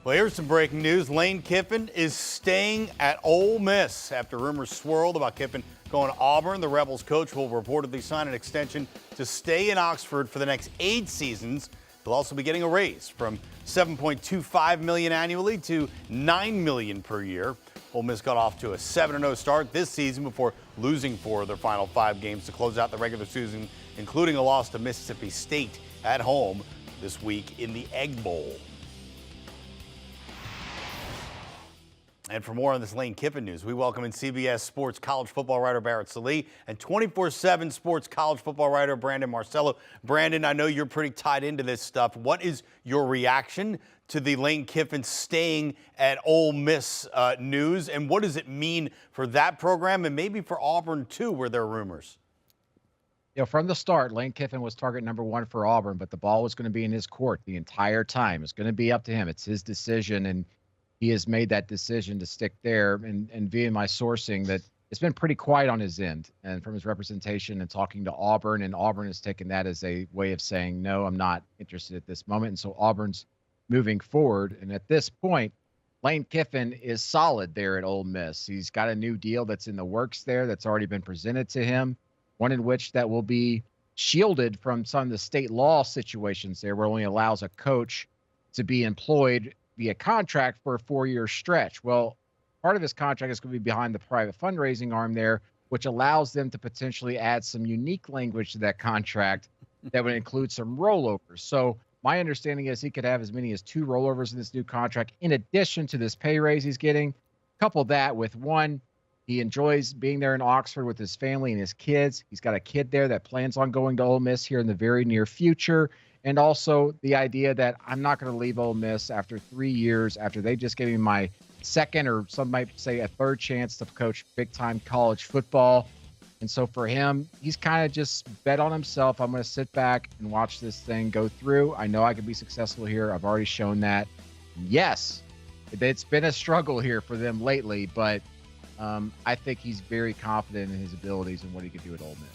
Well, here's some breaking news. Lane Kiffin is staying at Ole Miss after rumors swirled about Kiffin going to Auburn. The Rebels coach will reportedly sign an extension to stay in Oxford for the next 8 seasons. He'll also be getting a raise from $7.25 million annually to $9 million per year. Ole Miss got off to a 7-0 start this season before losing 4 of their final 5 games to close out the regular season, including a loss to Mississippi State at home this week in the Egg Bowl. And for more on this Lane Kiffin news, we welcome in CBS Sports college football writer Barrett Sallee and 24/7 Sports college football writer Brandon Marcello. Brandon, I know you're pretty tied into this stuff. What is your reaction to the Lane Kiffin staying at Ole Miss news, and what does it mean for that program and maybe for Auburn too, where there are rumors? You know, from the start, Lane Kiffin was target number 1 for Auburn, but the ball was going to be in his court the entire time. It's going to be up to him. It's his decision, and he has made that decision to stick there. And via my sourcing, that it's been pretty quiet on his end and from his representation and talking to Auburn. And Auburn has taken that as a way of saying, no, I'm not interested at this moment. And so Auburn's moving forward. And at this point, Lane Kiffin is solid there at Ole Miss. He's got a new deal that's in the works there that's already been presented to him, one in which that will be shielded from some of the state law situations there, where it only allows a coach to be employed via contract for a 4-year stretch. Well, part of his contract is going to be behind the private fundraising arm there, which allows them to potentially add some unique language to that contract that would include some rollovers. So my understanding is he could have as many as 2 rollovers in this new contract, in addition to this pay raise he's getting. Couple that with, one, he enjoys being there in Oxford with his family and his kids. He's got a kid there that plans on going to Ole Miss here in the very near future. And also the idea that I'm not going to leave Ole Miss after 3 years, after they just gave me my second, or some might say a third, chance to coach big-time college football. And so for him, he's kind of just bet on himself. I'm going to sit back and watch this thing go through. I know I can be successful here. I've already shown that. Yes, it's been a struggle here for them lately, but I think he's very confident in his abilities and what he can do at Ole Miss.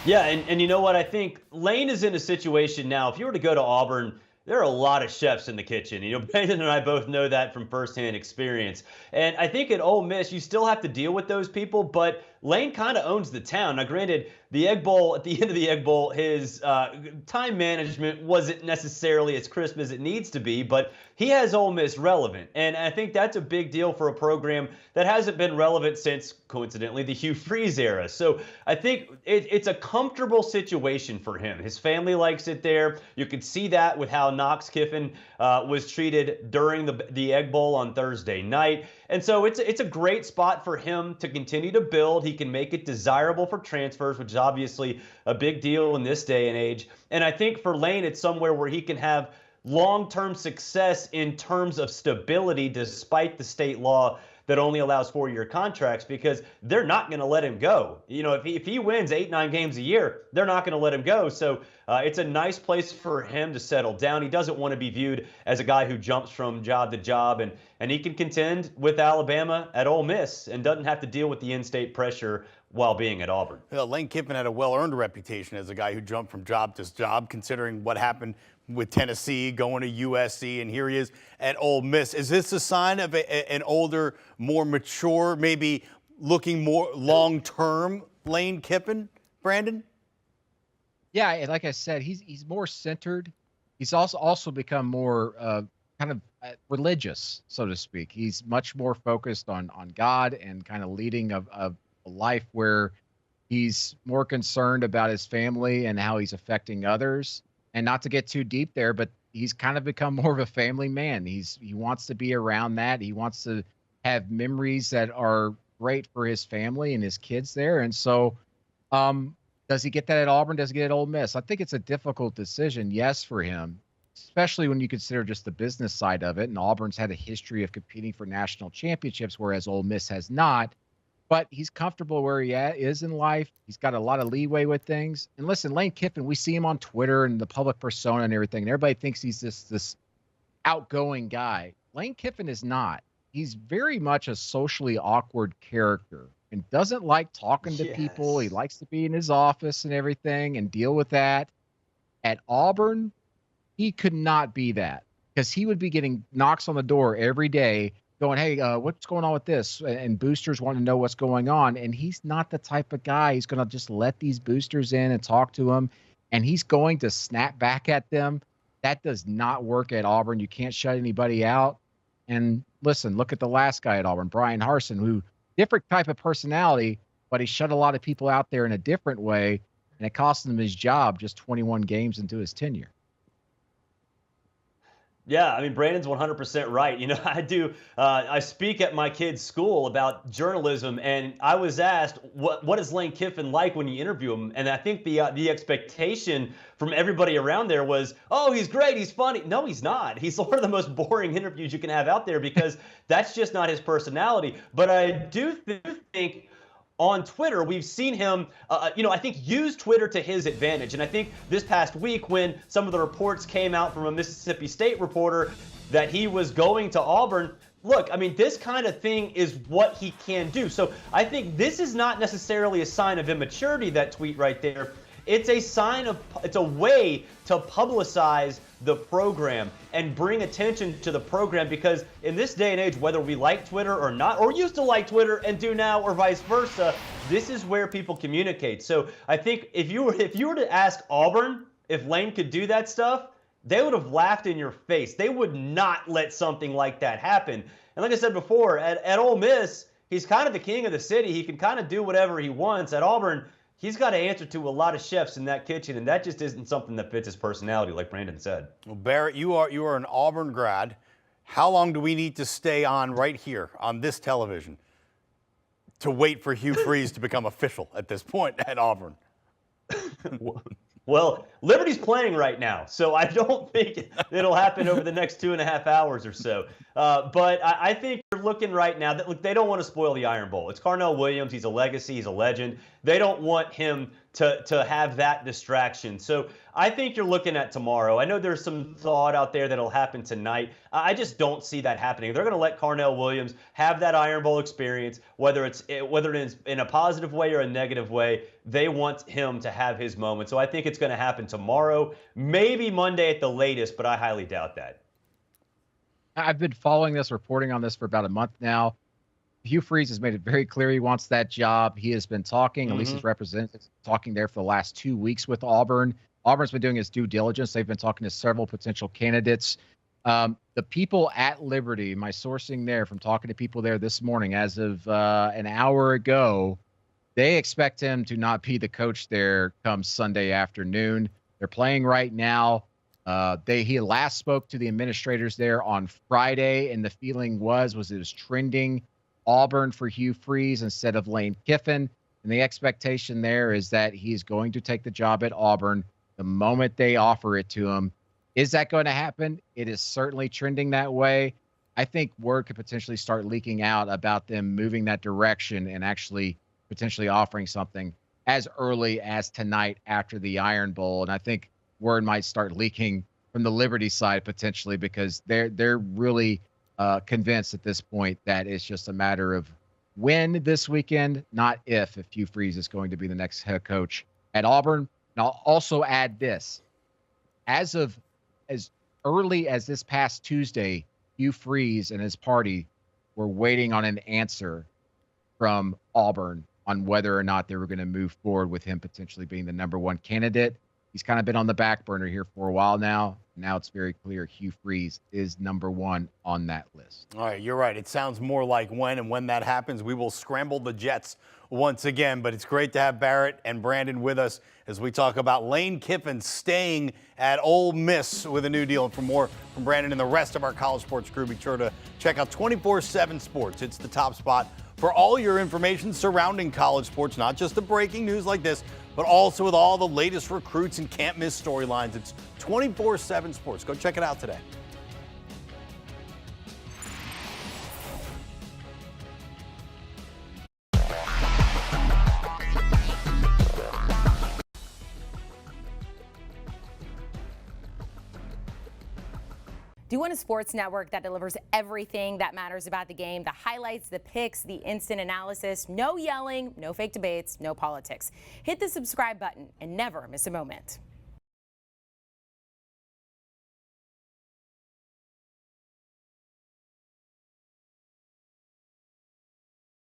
Yeah, and you know what? I think Lane is in a situation now. If you were to go to Auburn, there are a lot of chefs in the kitchen. You know, Brandon and I both know that from firsthand experience. And I think at Ole Miss, you still have to deal with those people, but Lane kind of owns the town. Now, granted, the Egg Bowl, at the end of the Egg Bowl, his time management wasn't necessarily as crisp as it needs to be, but he has Ole Miss relevant. And I think that's a big deal for a program that hasn't been relevant since, coincidentally, the Hugh Freeze era. So I think it's a comfortable situation for him. His family likes it there. You could see that with how Knox Kiffin was treated during the Egg Bowl on Thursday night. And so it's a great spot for him to continue to build. He can make it desirable for transfers, which is obviously a big deal in this day and age. And I think for Lane, it's somewhere where he can have long-term success in terms of stability, despite the state law that only allows 4-year contracts, because they're not going to let him go. You know, if he wins 8-9 games a year, they're not going to let him go. So it's a nice place for him to settle down. He doesn't want to be viewed as a guy who jumps from job to job, and he can contend with Alabama at Ole Miss and doesn't have to deal with the in-state pressure while being at Auburn. Well, Lane Kiffin had a well-earned reputation as a guy who jumped from job to job, considering what happened with Tennessee, going to USC, and here he is at Ole Miss. Is this a sign of an older, more mature, maybe looking more long-term Lane Kiffin, Brandon? Yeah, like I said, he's more centered. He's also become more kind of religious, so to speak. He's much more focused on God and kind of leading a life where he's more concerned about his family and how he's affecting others. And not to get too deep there, but he's kind of become more of a family man. He wants to be around that. He wants to have memories that are great for his family and his kids there. And so does he get that at Auburn? Does he get it at Ole Miss? I think it's a difficult decision, yes, for him, especially when you consider just the business side of it. And Auburn's had a history of competing for national championships, whereas Ole Miss has not. But he's comfortable where he is in life. He's got a lot of leeway with things. And listen, Lane Kiffin, we see him on Twitter and the public persona and everything, and everybody thinks he's this outgoing guy. Lane Kiffin is not. He's very much a socially awkward character and doesn't like talking to people. He likes to be in his office and everything and deal with that. At Auburn, he could not be that. because he would be getting knocks on the door every day going, hey, what's going on with this? And boosters want to know what's going on. And he's not the type of guy who's going to just let these boosters in and talk to them. And he's going to snap back at them. That does not work at Auburn. You can't shut anybody out. And listen, look at the last guy at Auburn, Brian Harsin, who different type of personality, but he shut a lot of people out there in a different way. And it cost him his job just 21 games into his tenure. Yeah, I mean, Brandon's 100% right. I speak at my kid's school about journalism, and I was asked, what is Lane Kiffin like when you interview him? And I think the expectation from everybody around there was, oh, he's great, he's funny. No, he's not. He's one of the most boring interviews you can have out there because that's just not his personality. But I do think on Twitter, we've seen him, I think, use Twitter to his advantage. And I think this past week when some of the reports came out from a Mississippi State reporter that he was going to Auburn, look, I mean, this kind of thing is what he can do. So I think this is not necessarily a sign of immaturity, that tweet right there. It's a way to publicize the program and bring attention to the program, because in this day and age, whether we like Twitter or not, or used to like Twitter and do now, or vice versa, this is where people communicate. So I think if you were to ask Auburn if Lane could do that stuff, they would have laughed in your face. They would not let something like that happen. And like I said before, at Ole Miss, he's kind of the king of the city. He can kind of do whatever he wants. At Auburn, he's got to answer to a lot of chefs in that kitchen, and that just isn't something that fits his personality, like Brandon said. Well, Barrett, you are an Auburn grad. How long do we need to stay on right here on this television to wait for Hugh Freeze to become official at this point at Auburn? Well, Liberty's playing right now, so I don't think it'll happen over the next 2.5 hours or so. But I think you're looking right now that, look, they don't want to spoil the Iron Bowl. It's Carnell Williams. He's a legacy. He's a legend. They don't want him to have that distraction. So I think you're looking at tomorrow. I know there's some thought out there that'll happen tonight. I just don't see that happening. They're going to let Carnell Williams have that Iron Bowl experience, whether it is in a positive way or a negative way. They want him to have his moment. So I think it's going to happen tomorrow, maybe Monday at the latest, but I highly doubt that. I've been following this, reporting on this for about a month now. Hugh Freeze has made it very clear he wants that job. He has been talking, at least his representatives, talking there for the last 2 weeks with Auburn. Auburn's been doing his due diligence. They've been talking to several potential candidates. The people at Liberty, my sourcing there from talking to people there this morning, as of an hour ago, they expect him to not be the coach there come Sunday afternoon. They're playing right now. He last spoke to the administrators there on Friday, and the feeling was it was trending Auburn for Hugh Freeze instead of Lane Kiffin. And the expectation there is that he's going to take the job at Auburn the moment they offer it to him. Is that going to happen? It is certainly trending that way. I think word could potentially start leaking out about them moving that direction and actually potentially offering something as early as tonight after the Iron Bowl. And I think word might start leaking from the Liberty side potentially, because they're really convinced at this point that it's just a matter of when this weekend, not if Hugh Freeze is going to be the next head coach at Auburn. And I'll also add this. As early as this past Tuesday, Hugh Freeze and his party were waiting on an answer from Auburn on whether or not they were going to move forward with him potentially being the number one candidate. He's kind of been on the back burner here for a while now. Now it's very clear Hugh Freeze is number one on that list. All right, you're right. It sounds more like when that happens, we will scramble the jets once again. But it's great to have Barrett and Brandon with us as we talk about Lane Kiffin staying at Ole Miss with a new deal. And for more from Brandon and the rest of our college sports crew, be sure to check out 24/7 Sports. It's the top spot for all your information surrounding college sports, not just the breaking news like this, but also with all the latest recruits and can't miss storylines. It's 24/7 Sports. Go check it out today. Do you want a sports network that delivers everything that matters about the game? The highlights, the picks, the instant analysis, no yelling, no fake debates, no politics. Hit the subscribe button and never miss a moment.